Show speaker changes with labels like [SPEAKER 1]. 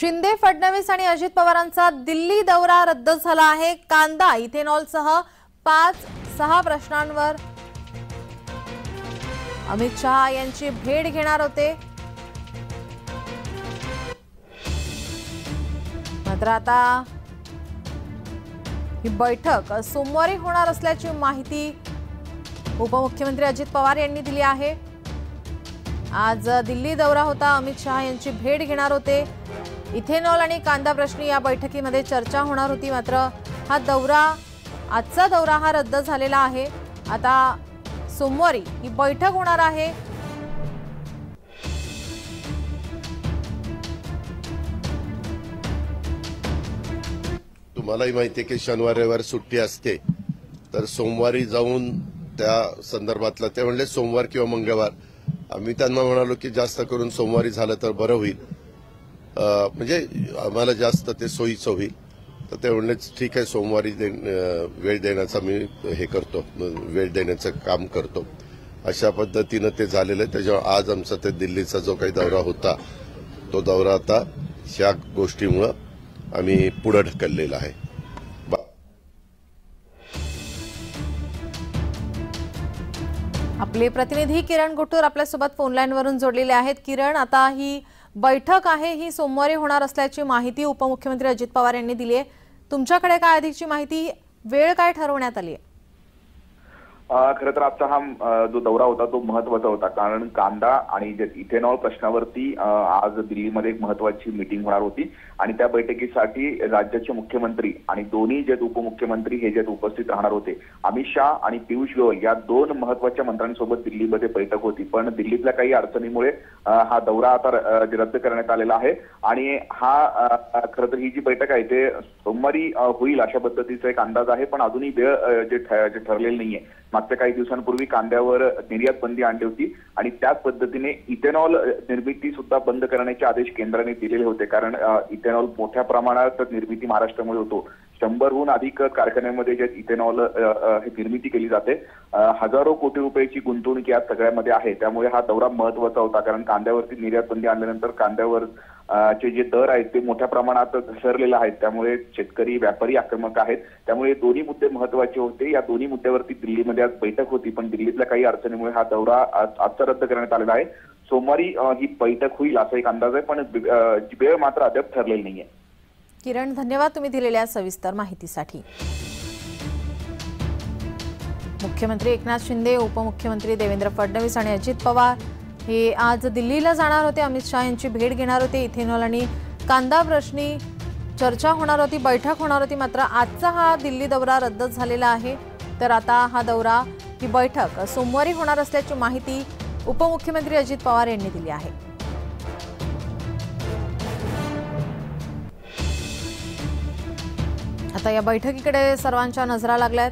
[SPEAKER 1] शिंदे, फडणवीस आणि अजित पवारांचा दिल्ली दौरा रद्द झाला आहे। कांदा, इथेनॉलसह 5-6 प्रश्नांवर अमित शहा यांची भेट घेणार होते। मात्र आता ही बैठक सोमवारी होणार असल्याची माहिती उपमुख्यमंत्री अजित पवार यांनी दिली आहे। आज दिल्ली दौरा होता, अमित शहा यांची भेट घेणार होते। इथेनॉल आणि कांदा प्रश्नी या बैठकीमध्ये चर्चा होणार होती। मात्र आजचा दौरा हा रद्द झालेला आहे। आता सोमवारी ही बैठक होणार आहे।
[SPEAKER 2] तुम्हालाही माहिती आहे की शनिवार रविवार सुट्टी असते, तर सोमवारी जाऊन त्या संदर्भातला ते म्हणले सोमवार किंवा मंगळवार। आम्ही त्यांना म्हणालो की जास्त करून सोमवारी झालं तर बरं होईल, म्हणजे आम्हाला जास्त ते सोयीचं होईल। तर ते म्हणले ठीक आहे, सोमवारी वेळ देण्याचा मी हे करतो, वेळ देण्याचं काम करतो। अशा पद्धतीनं ते झालेलं आहे। त्याच्यामुळे आज आमचा ते दिल्लीचा जो काही दौरा होता, तो दौरा आता ह्या गोष्टीमुळे आम्ही पुढे ढकललेला आहे।
[SPEAKER 1] आपले प्रतिनिधी किरण गुट्टूर आपल्यासोबत फोन लाईन वरून जोडलेले आहेत। किरण, आता ही बैठक आहे ही सोमवारी होणार असल्याची माहिती उपमुख्यमंत्री अजित पवार यांनी दिली आहे। तुमच्याकडे काय अधिकची माहिती, वेळ काय ठरवण्यात आली आहे?
[SPEAKER 3] खरं तर आजचा हा जो दौरा होता तो महत्वाचा होता, कारण कांदा आणि जे इथेनॉल प्रश्नावरती आज दिल्लीमध्ये एक महत्वाची मीटिंग होणार होती आणि त्या बैठकीसाठी राज्याचे मुख्यमंत्री आणि दोन्ही जे उपमुख्यमंत्री हे जे उपस्थित राहणार होते, अमित शहा आणि पियुष गोयल या दोन महत्वाच्या मंत्र्यांसोबत दिल्लीमध्ये बैठक होती। पण दिल्लीतल्या काही अडचणीमुळे हा दौरा आता रद्द करण्यात आलेला आहे आणि हा खरं तर ही जी बैठक आहे ते सोमवारी होईल अशा पद्धतीचा एक अंदाज आहे। पण अजूनही वेळ जे ठरलेली नाहीये। मागच्या काही दिवसांपूर्वी कांद्यावर निर्यात बंदी आणली होती आणि त्याच पद्धतीने इथेनॉल निर्मिती सुद्धा बंद करण्याचे आदेश केंद्राने दिलेले होते, कारण इथेनॉल मोठ्या प्रमाणात निर्मिती महाराष्ट्रामध्ये होतो। 100हून अधिक कारखान्यांमध्ये जे इथेनॉल हे निर्मिती केली जाते। हजारो कोटी रुपयाची गुंतवणूक या सगळ्यामध्ये आहे। त्यामुळे हा दौरा महत्वाचा होता, कारण कांद्यावरती निर्यात बंदी आणल्यानंतर कांद्यावर चे जे दर आहेत ते मोठ्या प्रमाणात घसरलेले आहेत। त्यामुळे शेतकरी व्यापारी आक्रमक आहेत। त्यामुळे दोन्ही मुद्दे महत्वाचे होते। या दोन्ही मुद्द्यावरती दिल्लीमध्ये आज बैठक होती, पण दिल्लीतल्या काही अडचणीमुळे हा दौरा आजचा रद्द करण्यात आलेला आहे। सोमवारी ही बैठक होईल असा एक अंदाज आहे, पण वेळ मात्र अद्याप ठरलेली नाहीये।
[SPEAKER 1] किरण, धन्यवाद तुम्ही दिलेल्या सविस्तर माहितीसाठी। मुख्यमंत्री एकनाथ शिंदे, उपमुख्यमंत्री देवेंद्र फडणवीस आणि अजित पवार हे आज दिल्लीला जाणार होते। अमित शहा यांची भेट घेणार होते। इथेनॉल आणि कांदा प्रश्नी चर्चा होणार होती, बैठक होणार होती। मात्र आजचा हा दिल्ली दौरा रद्द झालेला आहे। तर आता हा दौरा, ही बैठक सोमवारी होणार असल्याची माहिती उपमुख्यमंत्री अजित पवार यांनी दिली आहे। आता या बैठकीकडे सर्वांच्या नजरा लागल्यात।